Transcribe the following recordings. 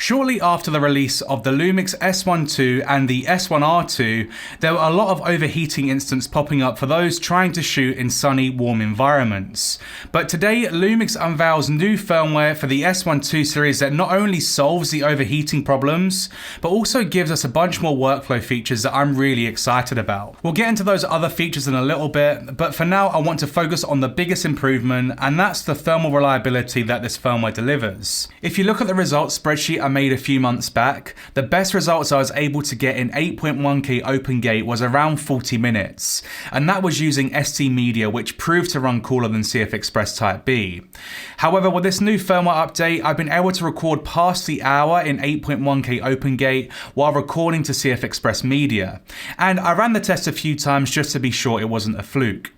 Shortly after the release of the Lumix S1II and the S1R2, there were a lot of overheating incidents popping up for those trying to shoot in sunny, warm environments. But today, Lumix unveils new firmware for the S1II series that not only solves the overheating problems, but also gives us a bunch more workflow features that I'm really excited about. We'll get into those other features in a little bit, but for now I want to focus on the biggest improvement, and that's the thermal reliability that this firmware delivers. If you look at the results spreadsheet I made a few months back, the best results I was able to get in 8.1K open gate was around 40 minutes, and that was using ST Media, which proved to run cooler than CF Express Type B. However, with this new firmware update, I've been able to record past the hour in 8.1K open gate while recording to CF Express Media, and I ran the test a few times just to be sure it wasn't a fluke.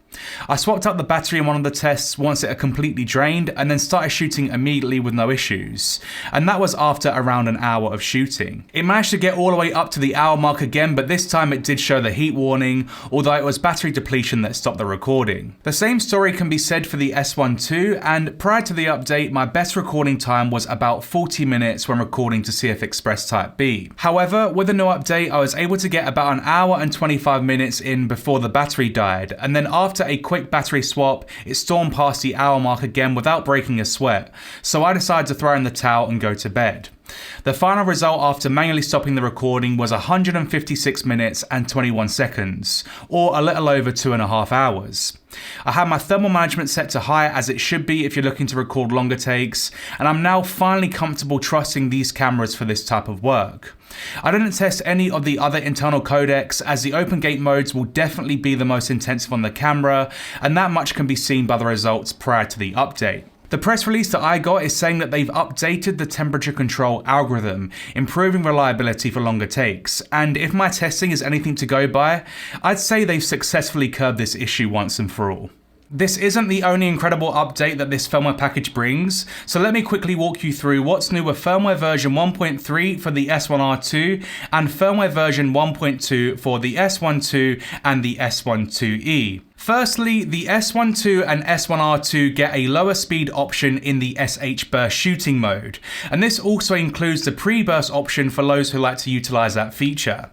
I swapped out the battery in one of the tests once it had completely drained and then started shooting immediately with no issues, and that was after around an hour of shooting. It managed to get all the way up to the hour mark again, but this time it did show the heat warning, although it was battery depletion that stopped the recording. The same story can be said for the S1II, and prior to the update my best recording time was about 40 minutes when recording to CF Express Type B. However, with the new update I was able to get about an hour and 25 minutes in before the battery died, and then after a quick battery swap, it stormed past the hour mark again without breaking a sweat, so I decided to throw in the towel and go to bed. The final result after manually stopping the recording was 156 minutes and 21 seconds, or a little over 2.5 hours. I had my thermal management set to high as it should be if you're looking to record longer takes, and I'm now finally comfortable trusting these cameras for this type of work. I didn't test any of the other internal codecs, as the open gate modes will definitely be the most intensive on the camera, and that much can be seen by the results prior to the update. The press release that I got is saying that they've updated the temperature control algorithm, improving reliability for longer takes, and if my testing is anything to go by, I'd say they've successfully curbed this issue once and for all. This isn't the only incredible update that this firmware package brings, so let me quickly walk you through what's new with firmware version 1.3 for the S1R2 and firmware version 1.2 for the S1II and the S1II. Firstly, the S1II and S1R2 get a lower speed option in the SH burst shooting mode, and this also includes the pre-burst option for those who like to utilize that feature.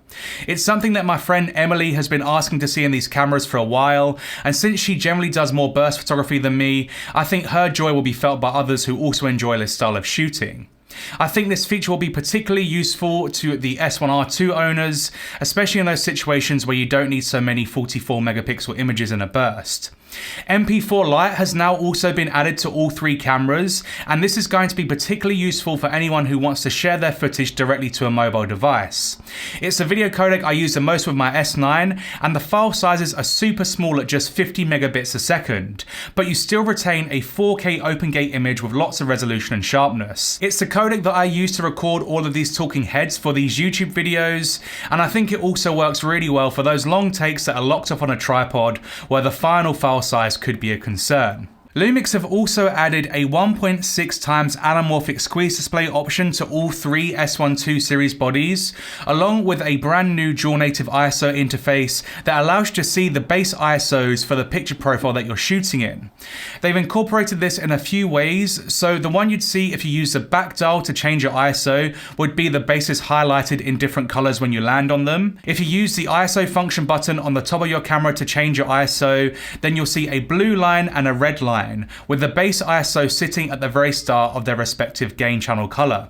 It's something that my friend Emily has been asking to see in these cameras for a while, and since she generally does more burst photography than me, I think her joy will be felt by others who also enjoy this style of shooting. I think this feature will be particularly useful to the S1R2 owners, especially in those situations where you don't need so many 44 megapixel images in a burst. MP4 Lite has now also been added to all three cameras, and this is going to be particularly useful for anyone who wants to share their footage directly to a mobile device. It's the video codec I use the most with my S9, and the file sizes are super small at just 50 megabits a second, but you still retain a 4K open gate image with lots of resolution and sharpness. It's the codec that I use to record all of these talking heads for these YouTube videos, and I think it also works really well for those long takes that are locked up on a tripod where the final file size could be a concern. Lumix have also added a 1.6 times anamorphic squeeze display option to all three S1II series bodies, along with a brand new dual native ISO interface that allows you to see the base ISOs for the picture profile that you're shooting in. They've incorporated this in a few ways, so the one you'd see if you use the back dial to change your ISO would be the bases highlighted in different colors when you land on them. If you use the ISO function button on the top of your camera to change your ISO, then you'll see a blue line and a red line, with the base ISO sitting at the very start of their respective gain channel color.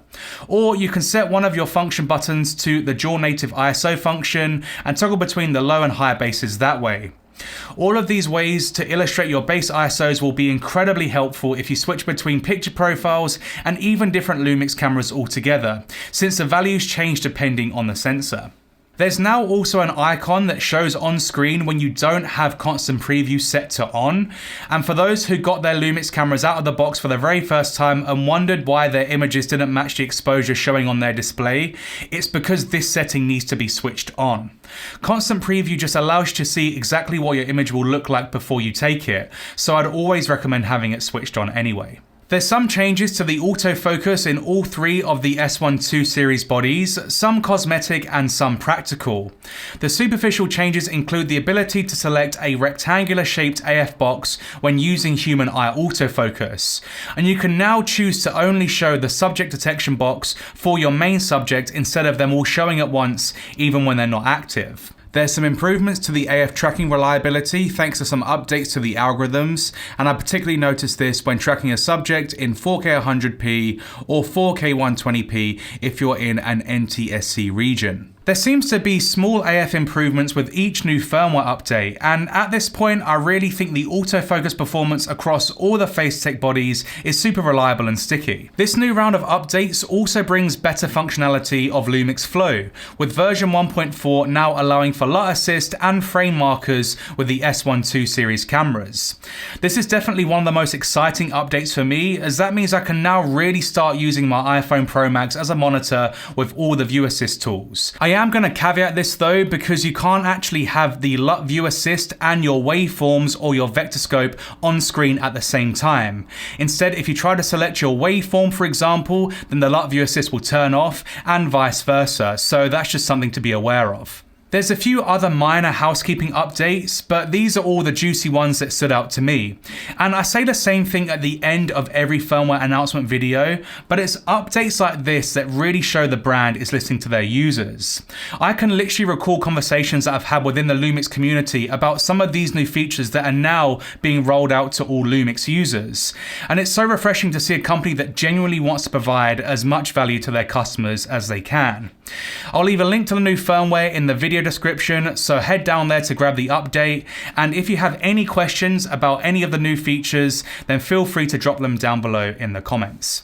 Or you can set one of your function buttons to the dual native ISO function and toggle between the low and high bases that way. All of these ways to illustrate your base ISOs will be incredibly helpful if you switch between picture profiles and even different Lumix cameras altogether, since the values change depending on the sensor. There's now also an icon that shows on screen when you don't have constant preview set to on, and for those who got their Lumix cameras out of the box for the very first time and wondered why their images didn't match the exposure showing on their display, it's because this setting needs to be switched on. Constant preview just allows you to see exactly what your image will look like before you take it, so I'd always recommend having it switched on anyway. There's some changes to the autofocus in all three of the S1II series bodies, some cosmetic and some practical. The superficial changes include the ability to select a rectangular shaped AF box when using human eye autofocus, and you can now choose to only show the subject detection box for your main subject instead of them all showing at once even when they're not active. There's some improvements to the AF tracking reliability thanks to some updates to the algorithms, and I particularly noticed this when tracking a subject in 4K 100p or 4K 120p if you're in an NTSC region. There seems to be small AF improvements with each new firmware update, and at this point I really think the autofocus performance across all the FaceTech bodies is super reliable and sticky. This new round of updates also brings better functionality of Lumix Flow, with version 1.4 now allowing for LUT assist and frame markers with the S1II series cameras. This is definitely one of the most exciting updates for me, as that means I can now really start using my iPhone Pro Max as a monitor with all the view assist tools. I am going to caveat this though, because you can't actually have the LUT view assist and your waveforms or your vector scope on screen at the same time. Instead, if you try to select your waveform, for example, then the LUT view assist will turn off and vice versa, so that's just something to be aware of. There's a few other minor housekeeping updates, but these are all the juicy ones that stood out to me. And I say the same thing at the end of every firmware announcement video, but it's updates like this that really show the brand is listening to their users. I can literally recall conversations that I've had within the Lumix community about some of these new features that are now being rolled out to all Lumix users. And it's so refreshing to see a company that genuinely wants to provide as much value to their customers as they can. I'll leave a link to the new firmware in the video description, so head down there to grab the update, and if you have any questions about any of the new features, then feel free to drop them down below in the comments.